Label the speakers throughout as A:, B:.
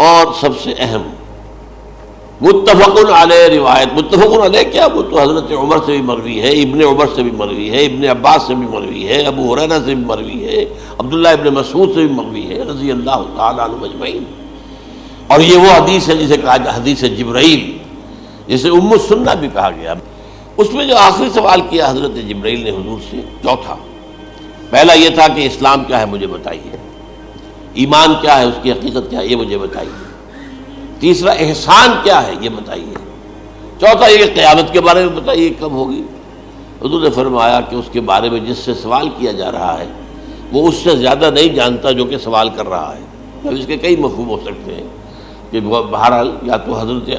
A: اور سب سے اہم متفق علیہ روایت، متفق علیہ کیا، وہ تو حضرت عمر سے بھی مروی ہے، ابن عمر سے بھی مروی ہے، ابن عباس سے بھی مروی ہے، ابو ہریرہ سے بھی مروی ہے، عبداللہ ابن مسعود سے بھی مروی ہے رضی اللہ تعالیٰ عنہم اجمعین۔ اور یہ وہ حدیث ہے جسے کہا جاتا حدیث جبرائیل، جسے ام السنہ بھی کہا گیا۔ اس میں جو آخری سوال کیا حضرت جبرائیل نے حضور سے، چوتھا، پہلا یہ تھا کہ اسلام کیا ہے مجھے بتائیے، ایمان کیا ہے، اس کی حقیقت کیا ہے یہ مجھے بتائیے، تیسرا احسان کیا ہے یہ بتائیے، چوتھا یہ کہ قیامت کے بارے میں بتائیے کب ہوگی۔ حضور نے فرمایا کہ اس کے بارے میں جس سے سوال کیا جا رہا ہے وہ اس سے زیادہ نہیں جانتا جو کہ سوال کر رہا ہے۔ اب اس کے کئی مفہوم ہو سکتے ہیں کہ بہرحال یا تو حضرت،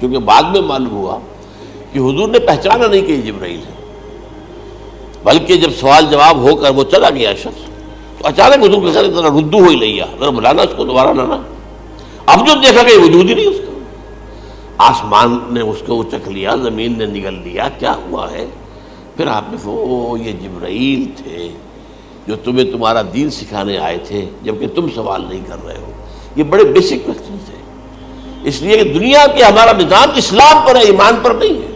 A: چونکہ بعد میں معلوم ہوا کہ حضور نے پہچانا نہیں کہ یہ جبرائیل ہے، بلکہ جب سوال جواب ہو کر وہ چلا گیا شخص تو اچانک حضور کے ساتھ ذرا ردو ہو ہی لیا، ذرا بلانا اس کو دوبارہ لانا۔ اب جو دیکھا کہ وجود ہی نہیں اس کا، آسمان نے اس کو اچک لیا، زمین نے نگل لیا، کیا ہوا ہے؟ پھر آپ نے وہ یہ جبرائیل تھے جو تمہیں تمہارا دین سکھانے آئے تھے جبکہ تم سوال نہیں کر رہے ہو۔ یہ بڑے بیسک کوسچن تھے، اس لیے کہ دنیا کے ہمارا نظام اسلام پر ہے، ایمان پر نہیں ہے۔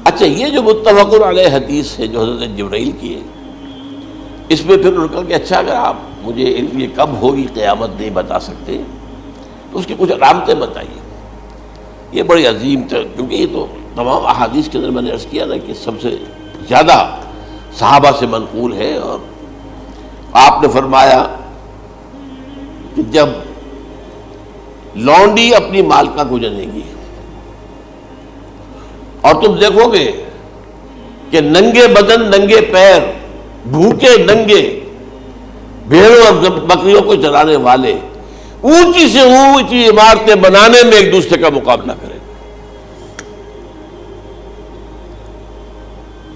A: اچھا، یہ جو متفق علیہ حدیث ہے جو حضرت جبرائیل کی ہے، اس میں پھر انہوں نے کہا کہ اچھا اگر آپ مجھے یہ کب ہوگی قیامت نہیں بتا سکتے تو اس کی کچھ علامتیں بتائیے۔ یہ بڑی عظیم تھا، کیونکہ یہ تو تمام احادیث کے اندر میں نے عرض کیا نا کہ سب سے زیادہ صحابہ سے منقول ہے۔ اور آپ نے فرمایا کہ جب لونڈی اپنی مالکہ کو جنے گی اور تم دیکھو گے کہ ننگے بدن، ننگے پیر، بھوکے ننگے بھیڑوں اور بکریوں کو چرانے والے اونچی سے اونچی عمارتیں بنانے میں ایک دوسرے کا مقابلہ کریں۔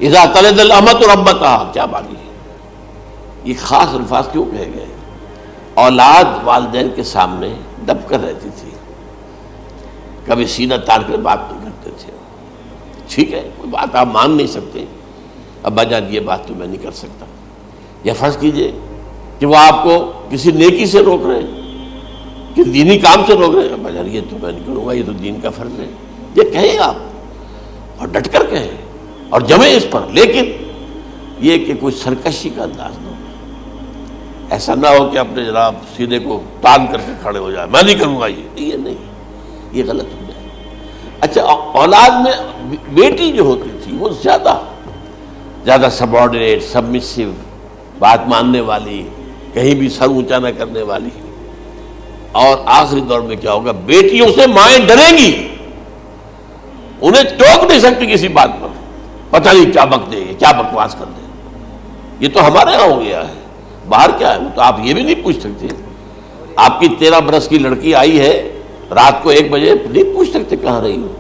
A: اذا تلد الامۃ ربتها، کیا بات ہے؟ یہ خاص الفاظ کیوں کہے گئے؟ اولاد والدین کے سامنے دب کر رہتی تھی، کبھی سینہ تان کر بات نہیں کرتے تھے۔ ٹھیک ہے، کوئی بات آپ مان نہیں سکتے، ابا جان یہ بات تو میں نہیں کر سکتا، یا فرض کیجئے کہ وہ آپ کو کسی نیکی سے روک رہے ہیں، کہ دینی کام سے روک رہے ہیں، ابا جان یہ تو میں نہیں کروں گا، یہ تو دین کا فرض ہے، یہ کہیں آپ اور ڈٹ کر کہیں اور جمیں اس پر، لیکن یہ کہ کوئی سرکشی کا انداز نہ ہو، ایسا نہ ہو کہ اپنے جناب سینے کو تان کر کے کھڑے ہو جائے، میں نہیں کروں گا، یہ نہیں، یہ غلط ہو جائے۔ اچھا، اولاد میں بیٹی جو ہوتی تھی وہ زیادہ سبارڈینیٹ، سبمسیو، بات ماننے والی، کہیں بھی سر اونچا نہ کرنے والی۔ اور آخری دور میں کیا ہوگا؟ بیٹیوں سے مائیں ڈریں گی، انہیں ٹوک نہیں سکتی کسی بات پر، پتہ نہیں کیا بک دے، کیا بکواس کر دے۔ یہ تو ہمارے یہاں ہو گیا ہے، باہر کیا ہے تو آپ یہ بھی نہیں پوچھ سکتے۔ آپ کی 13 برس کی لڑکی آئی ہے رات کو 1 بجے، نہیں پوچھ سکتے کہاں رہی ہو،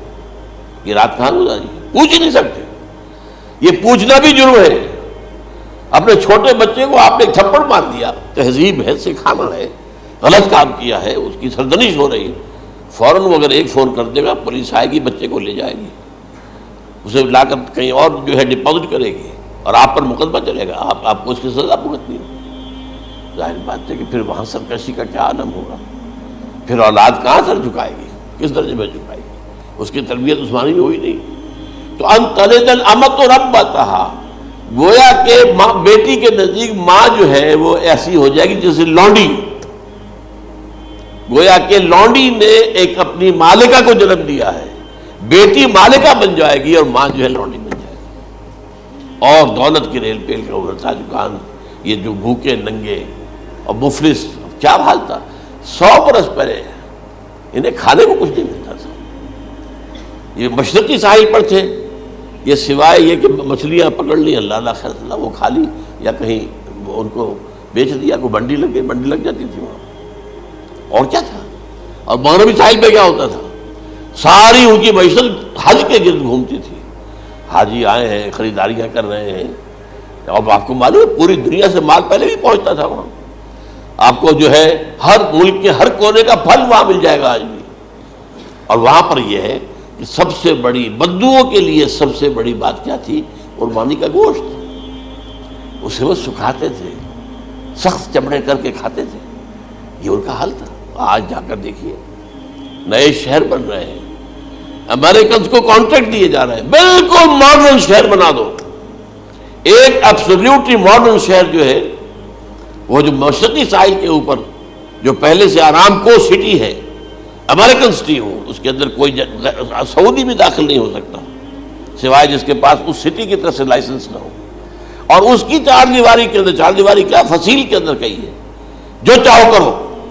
A: یہ رات کہاں گزاری، پوچھ ہی نہیں سکتے۔ یہ پوچھنا بھی جرم ہے۔ اپنے چھوٹے بچے کو آپ نے ایک تھپڑ مار دیا، تہذیب ہے، سکھانا ہے، غلط کام کیا ہے، اس کی سرزنش ہو رہی ہے، فوراً وہ اگر ایک فون کر دے گا پولیس آئے گی، بچے کو لے جائے گی، اسے لا کر کہیں اور جو ہے ڈپازٹ کرے گی اور آپ پر مقدمہ چلے گا، آپ کو اس کی سزا بھگتنی ہے۔ ظاہر بات ہے کہ پھر وہاں سرکشی کا کیا عالم ہوگا، پھر اولاد کہاں سر جھکائے گی، کس درجے میں جھکائے گی؟ اس کی تربیت عثمانی ہوئی نہیں۔ تو ان تلد الامۃ ربتها، گویا کہ ماں، بیٹی کے نزدیک ماں جو ہے وہ ایسی ہو جائے گی جیسے لونڈی، گویا کہ لونڈی نے ایک اپنی مالکہ کو جنم دیا ہے، بیٹی مالکہ بن جائے گی اور ماں جو ہے لونڈی بن جائے گی، اور دولت کی ریل پیل کا ابھرتا دکان، یہ جو بھوکے ننگے اور مفلس، کیا حال تھا 100 برس پہلے، انہیں کھانے کو کچھ نہیں ملتا تھا۔ یہ مشرقی ساحل پر تھے، یہ سوائے یہ کہ مچھلیاں پکڑ لی، اللہ خیر اللہ، وہ کھا لی یا کہیں ان کو بیچ دیا، کوئی بنڈی لگ گئی، بنڈی لگ جاتی تھی وہاں، اور کیا تھا۔ اور مغربی ساحل پہ کیا ہوتا تھا؟ ساری ان کی معیشت حج کے گرد گھومتی تھی، حاجی آئے ہیں، خریداریاں کر رہے ہیں، اور آپ کو معلوم ہے پوری دنیا سے مال پہلے بھی پہنچتا تھا وہاں، آپ کو جو ہے ہر ملک کے ہر کونے کا پھل وہاں مل جائے گا آج بھی۔ اور وہاں پر یہ ہے کہ سب سے بڑی بدوؤں کے لیے سب سے بڑی بات کیا تھی؟ قربانی کا گوشت، اسے وہ سکھاتے تھے، سخت چمڑے کر کے کھاتے تھے، یہ ان کا حال تھا۔ آج جا کر دیکھیے نئے شہر بن رہے ہیں، امریکنز کو کانٹریکٹ دیے جا رہے ہیں، بالکل ماڈرن شہر بنا دو۔ ایک ایبسولوٹلی ماڈرن شہر جو ہے وہ جو مشرقی ساحل کے اوپر جو پہلے سے آرام کو سٹی ہے، امریکن سٹی ہو، اس کے اندر کوئی سعودی بھی داخل نہیں ہو سکتا سوائے جس کے پاس اس سٹی کی طرف سے لائسنس نہ ہو، اور اس کی چار دیواری کے اندر، چار دیواری کیا فصیل کے اندر کہی ہے، جو چاہو کرو،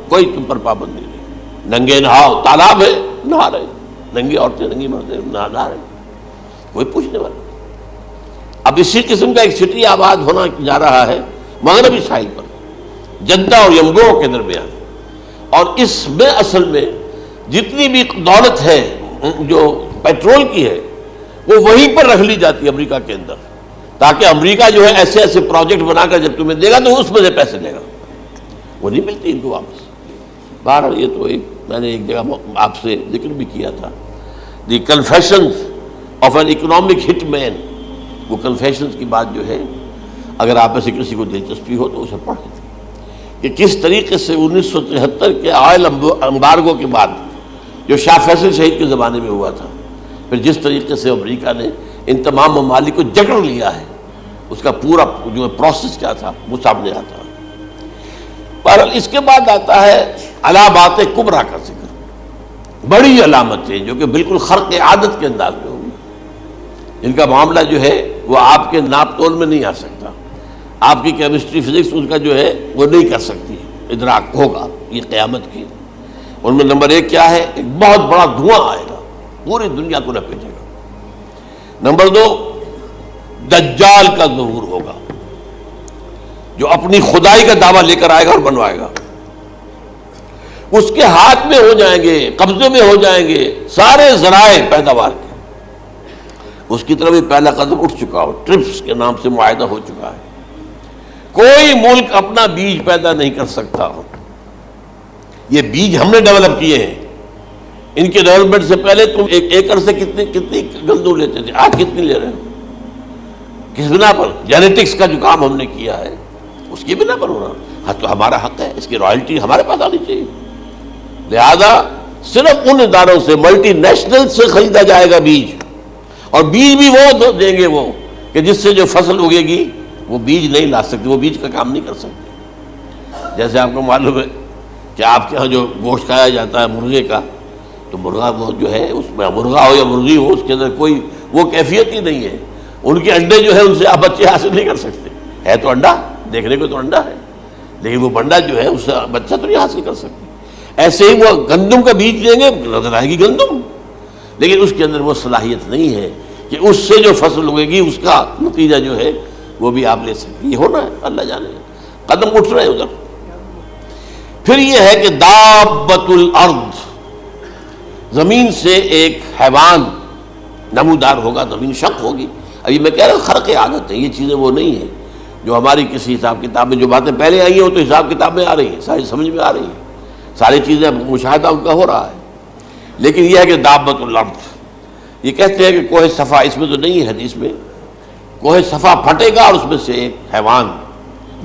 A: کوئی تم پر پابندی نہیں، ننگے نہاؤ، تالاب ہے نہا رہے، ننگی عورتیں ننگی مرد نہا رہے، کوئی پوچھنے والا۔ اب اسی قسم کا ایک سٹی آباد ہونا جا رہا ہے مغربی ساحل پر، جدہ اور یمگو کے درمیان، اور اس میں اصل میں جتنی بھی دولت ہے جو پیٹرول کی ہے وہ وہیں پر رکھ لی جاتی ہے امریکہ کے اندر، تاکہ امریکہ جو ہے ایسے ایسے پروجیکٹ بنا کر جب تمہیں دے گا تو اس میں سے پیسے لے گا، وہ نہیں ملتی ان کو واپس۔ بہرحال یہ تو میں نے ایک جگہ آپ سے ذکر بھی کیا تھا، دی کنفیشنز آف این اکنامک ہٹ مین، وہ کنفیشنز کی بات جو ہے اگر آپ میں سے کسی کو دلچسپی ہو تو اسے پڑھیں کہ کس طریقے سے 1973 کے آئل امبارگو کے بعد جو شاہ فیصل شہید کے زمانے میں ہوا تھا، پھر جس طریقے سے امریکہ نے ان تمام ممالک کو جکڑ لیا ہے، اس کا پورا جو پروسیس کیا تھا وہ سامنے آتا ہے۔ پر اس کے بعد آتا ہے علامات کبریٰ کا ذکر، بڑی علامتیں جو کہ بالکل خرق عادت کے انداز میں ہوگی، ان کا معاملہ جو ہے وہ آپ کے ناپ تول میں نہیں آ سکتا، آپ کی کیمسٹری فزکس ان کا جو ہے وہ نہیں کر سکتی، ادراک ہوگا یہ قیامت کی۔ ان میں نمبر ایک کیا ہے، ایک بہت بڑا دھواں آئے گا، پوری دنیا کو لپیٹے گا۔ نمبر دو، دجال کا ظہور ہوگا جو اپنی خدائی کا دعویٰ لے کر آئے گا اور بنوائے گا، اس کے ہاتھ میں ہو جائیں گے، قبضے میں ہو جائیں گے سارے ذرائع پیداوار کے، اس کی طرف بھی پہلا قدم اٹھ چکا ہو، ٹرپس کے نام سے معاہدہ ہو چکا ہے، کوئی ملک اپنا بیج پیدا نہیں کر سکتا، یہ بیج ہم نے ڈیولپ کیے ہیں، ان کے ڈیولپمنٹ سے پہلے تم ایک ایکڑ سے کتنی گندم لیتے تھے، آج کتنی لے رہے ہو، کس بنا پر؟ جینیٹکس کا جو کام ہم نے کیا ہے اس کی بنا پر ہو رہا، ہاں تو ہمارا حق ہے، اس کی رائلٹی ہمارے پاس آنی چاہیے، لہذا صرف ان اداروں سے ملٹی نیشنل سے خریدا جائے گا بیج، اور بیج بھی وہ دیں گے وہ کہ جس سے جو فصل اگے گی وہ بیج نہیں لا سکتے، وہ بیج کا کام نہیں کر سکتے۔ جیسے آپ کو معلوم ہے کہ آپ کے ہاں جو گوشت کھایا جاتا ہے مرغے کا، تو مرغا وہ جو ہے اس میں مرغا ہو یا مرغی ہو، اس کے اندر کوئی وہ کیفیت ہی نہیں ہے، ان کے انڈے جو ہے ان سے آپ بچے حاصل نہیں کر سکتے، ہے تو انڈا، دیکھنے کو تو انڈا ہے لیکن وہ بنڈا جو ہے اس سے بچہ تو نہیں حاصل کر سکتے۔ ایسے ہی وہ گندم کا بیج دیں گے، نظر آئے گی گندم، لیکن اس کے اندر وہ صلاحیت نہیں ہے کہ اس سے جو فصل اگے گی اس کا نتیجہ جو ہے وہ بھی آپ لے سکتے۔ یہ ہونا ہے، اللہ جانے، قدم اٹھ رہے ہیں ادھر۔ پھر یہ ہے کہ دابۃ الارض، زمین سے ایک حیوان نمودار ہوگا، زمین شق ہوگی۔ ابھی میں کہہ رہا ہوں خرق عادت ہے، یہ چیزیں وہ نہیں ہیں جو ہماری کسی حساب کتاب میں جو باتیں پہلے آئی ہیں وہ تو حساب کتاب میں آ رہی ہیں، ساری سمجھ میں آ رہی ہیں، ساری چیزیں مشاہدہ ان کا ہو رہا ہے، لیکن یہ ہے کہ دابۃ الارض، یہ کہتے ہیں کہ کوہ صفا، اس میں تو نہیں ہے حدیث میں، کوہ صفا پھٹے گا اور اس میں سے ایک حیوان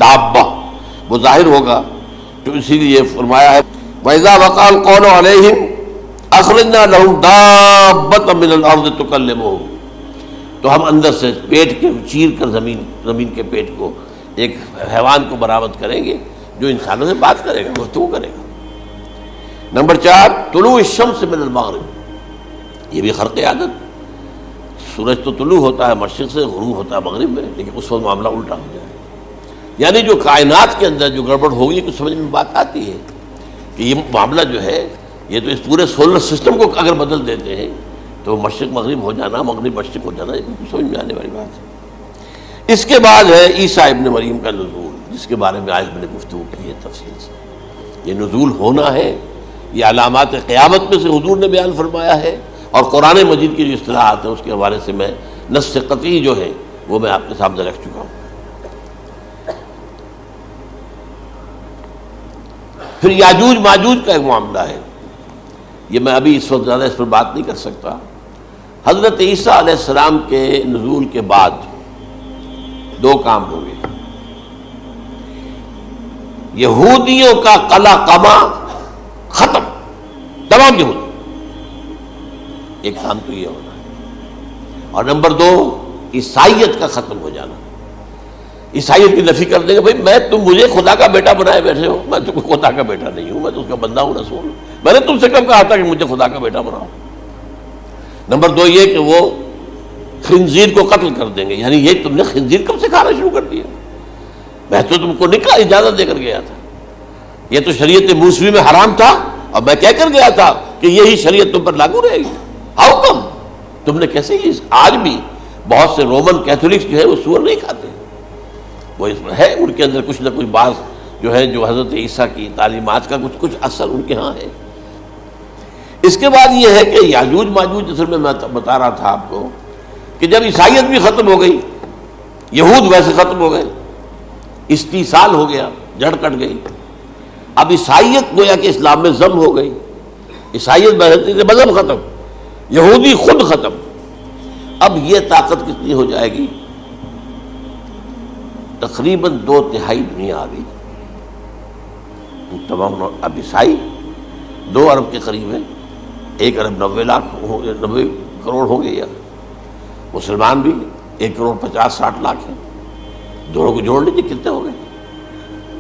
A: دابہ وہ ظاہر ہوگا، تو اسی لیے فرمایا ہے وَإِذَا وَقَعَ الْقَوْلُ عَلَيْهِمْ أَخْرَجْنَا لَهُمْ دَابَّةً مِّنَ الْأَرْضِ تُكَلِّمُهُمْ، تو ہم اندر سے پیٹ کے چیر کر زمین کے پیٹ کو ایک حیوان کو برآمد کریں گے جو انسانوں سے بات کرے گا، گفتگو کرے گا۔ نمبر 4، طلوع الشمس من المغرب، یہ بھی خرق عادت، سورج تو طلوع ہوتا ہے مشرق سے، غروب ہوتا ہے مغرب میں، لیکن اس وقت معاملہ الٹا ہو جائے، یعنی جو کائنات کے اندر جو گڑبڑ ہوگی کچھ سمجھ میں بات آتی ہے کہ یہ معاملہ جو ہے یہ تو اس پورے سولر سسٹم کو اگر بدل دیتے ہیں تو مشرق مغرب ہو جانا، مغرب مشرق ہو جانا، یہ سمجھ میں آنے والی بات ہے۔ اس کے بعد ہے عیسیٰ ابن مریم کا نزول، جس کے بارے میں آج میں نے گفتگو کی ہے تفصیل سے۔ یہ نزول ہونا ہے، یہ علامات قیامت میں سے حضور نے بیان فرمایا ہے، اور قرآن مجید کی جو اصطلاحات ہیں اس کے حوالے سے میں نص قطعی جو ہے وہ میں آپ کے سامنے رکھ چکا ہوں۔ پھر یاجوج ماجوج کا ایک معاملہ ہے، یہ میں ابھی اس وقت زیادہ اس پر بات نہیں کر سکتا۔ حضرت عیسیٰ علیہ السلام کے نزول کے بعد دو کام ہوں گے، یہودیوں کا قلع قمع ختم تمام یہود. ایک کام تو یہ ہونا ہے. اور نمبر 2 عیسائیت کا ختم ہو جانا. عیسائیت کی نفی کر دیں گے بھائی تم مجھے خدا کا بیٹا بنائے بیٹھے ہو, میں تم خدا کا بیٹا نہیں ہوں, میں تو اس کا بندہ ہوں, رسول ہوں. میں نے تم سے کب کہا تھا کہ مجھے خدا کا بیٹا بناؤ. نمبر 2 یہ کہ وہ خنزیر کو قتل کر دیں گے. یعنی یہ تم نے خنزیر کب سے کھانا شروع کر دیا؟ میں تو تم کو نکاح اجازت دے کر گیا تھا. یہ تو شریعت موسوی میں حرام تھا اور میں کہہ کر گیا تھا کہ یہی شریعت تم پر لاگو رہے گی. ہاؤ کم تم نے کیسے یہ؟ آج بھی بہت سے رومن کیتھولکس جو ہے وہ سور نہیں کھاتے. وہ اس میں ہے ان کے اندر کچھ نہ کچھ بات جو ہے جو حضرت عیسیٰ کی تعلیمات کا کچھ اثر ان کے ہاں ہے. اس کے بعد یہ ہے کہ یاجوج ماجوج اصل میں بتا رہا تھا آپ کو کہ جب عیسائیت بھی ختم ہو گئی, یہود ویسے ختم ہو گئے, استیصال ہو گیا, جڑ کٹ گئی. اب عیسائیت گویا کہ اسلام میں ضم ہو گئی. عیسائیت بہتری سے مذہب ختم, یہودی خود ختم. اب یہ طاقت کتنی ہو جائے گی؟ تقریباً 2/3 دنیا آ گئی. تمام اب عیسائی 2 ارب کے قریب ہیں, 1 ارب 90 کروڑ ہو گئے. یا مسلمان بھی 1 کروڑ 50-60 لاکھ ہیں. دونوں کو جوڑ لیجیے کتنے ہو گئے؟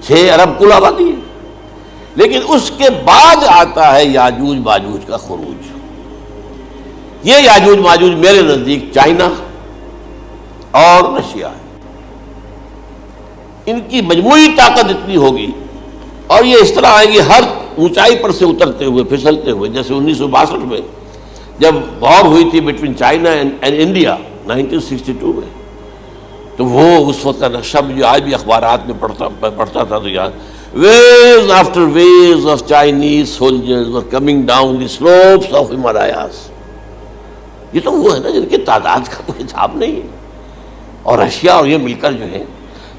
A: 6 ارب کل آبادی ہے. لیکن اس کے بعد آتا ہے یاجوج ماجوج کا خروج. یہ یاجوج ماجوج میرے نزدیک چائنا اور رشیا ہے. ان کی مجموعی طاقت اتنی ہوگی اور یہ اس طرح آئیں گی ہر اونچائی پر سے اترتے ہوئے, پھسلتے ہوئے. جیسے 1962 میں جب وار ہوئی تھی بٹوین چائنا اینڈ انڈیا 1962 میں, تو وہ اس وقت کا نقشہ جو آج بھی اخبارات میں پڑھتا تھا تو یاد, waves after waves of Chinese soldiers were coming down the slopes of Himalayas. یہ تو وہ ہے نا جن کی تعداد کا کوئی حساب نہیں ہے. اور رشیا اور یہ مل کر جو ہے,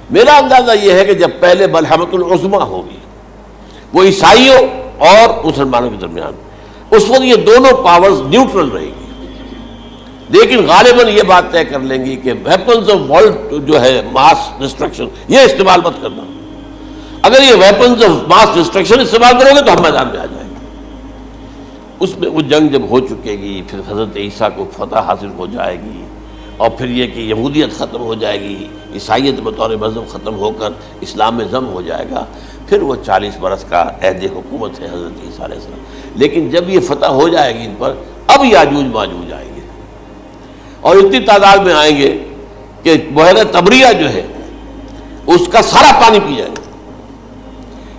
A: میرا اندازہ یہ ہے کہ جب پہلے ملحمۃ العظمیٰ ہوگی وہ عیسائیوں اور مسلمانوں کے درمیان, اس وقت یہ دونوں پاورز نیوٹرل رہے گی. لیکن غالباً یہ بات طے کر لیں گی کہ ویپنز آف ورلڈ جو ہے ماس ڈسٹرکشن یہ استعمال مت کرنا. اگر یہ ویپنز آف ماس ڈسٹرکشن استعمال کرو گے تو ہم میدان میں آ جائیں گے. اس میں وہ جنگ جب ہو چکے گی, پھر حضرت عیسیٰ کو فتح حاصل ہو جائے گی, اور پھر یہ کہ یہودیت ختم ہو جائے گی, عیسائیت بطور مذہب ختم ہو کر اسلام میں ضم ہو جائے گا. پھر وہ 40 برس کا عہد حکومت ہے حضرت عیسیٰ علیہ السلام. لیکن جب یہ فتح ہو جائے گی ان پر, اب یاجوج ماجوج آئیں گے اور اتنی تعداد میں آئیں گے کہ بحیرہ طبریہ جو ہے اس کا سارا پانی پی جائے گا.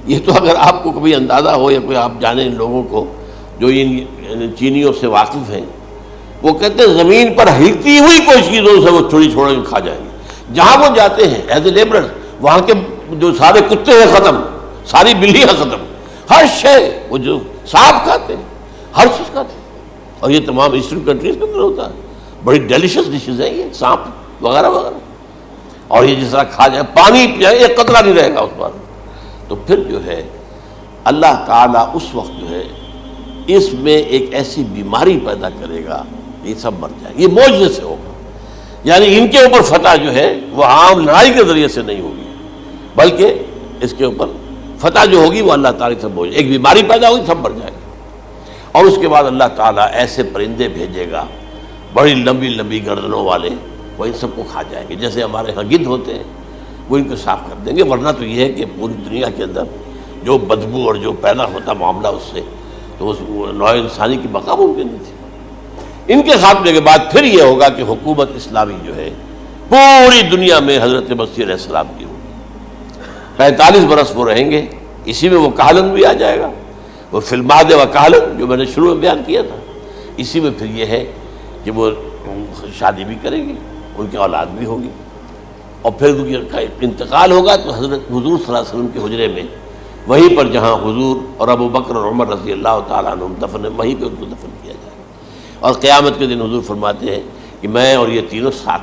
A: یہ تو اگر آپ کو کبھی اندازہ ہو یا کوئی آپ جانیں ان لوگوں کو جو ان چینیوں سے واقف ہیں, وہ کہتے ہیں زمین پر ہلتی ہوئی کوئی چیزوں سے وہ چھوڑی چھوڑ کے کھا جائیں گے. جہاں وہ جاتے ہیں ایز اے لیبرر, وہاں کے جو سارے کتے ہیں ختم, ساری بلیاں ختم, ہر شے وہ جو سانپ کھاتے ہیں, ہر چیز کھاتے ہیں. اور یہ تمام ایسٹرن کنٹریز کے اندر ہوتا ہے. بڑی ڈیلیشس ڈشز ہیں یہ سانپ وغیرہ وغیرہ. اور یہ جس طرح کھا جائے, پانی پیا, ایک قطرہ نہیں رہے گا اس پر. تو پھر جو ہے اللہ تعالیٰ اس وقت جو ہے اس میں ایک ایسی بیماری پیدا کرے گا, یہ سب مر جائیں گے. یہ معجزے سے ہوگا. یعنی ان کے اوپر فتح جو ہے وہ عام لڑائی کے ذریعے سے نہیں ہوگی, بلکہ اس کے اوپر فتح جو ہوگی وہ اللہ تعالیٰ سے بوجھ, ایک بیماری پیدا ہوگی, سب مر جائے گا. اور اس کے بعد اللہ تعالیٰ ایسے پرندے بھیجے گا بڑی لمبی لمبی گردنوں والے, وہ ان سب کو کھا جائیں گے. جیسے ہمارے ہاں گدھ ہوتے ہیں وہ ان کو صاف کر دیں گے. ورنہ تو یہ ہے کہ پوری دنیا کے اندر جو بدبو اور جو پیدا ہوتا معاملہ اس سے, تو اس نوع انسانی کی بقا ممکن نہیں تھی. ان کے خاتمے کے بعد پھر یہ ہوگا کہ حکومت اسلامی جو ہے پوری دنیا میں حضرت مسیح علیہ السلام کی ہوگی. 45 برس وہ رہیں گے. اسی میں وہ کہلن بھی آ جائے گا, وہ فی المہد و کہلن جو میں نے شروع میں بیان کیا تھا. اسی میں پھر یہ ہے کہ وہ شادی بھی کریں گے, ان کی اولاد بھی ہوگی, اور پھر ان کا انتقال ہوگا تو حضرت حضور صلی اللہ علیہ وسلم کے حجرے میں, وہیں پر جہاں حضور اور ابو بکر اور عمر رضی اللہ تعالیٰ عنہ دفن, وہیں پہ ان کو دفن کیا جائے. اور قیامت کے دن حضور فرماتے ہیں کہ میں اور یہ تینوں ساتھ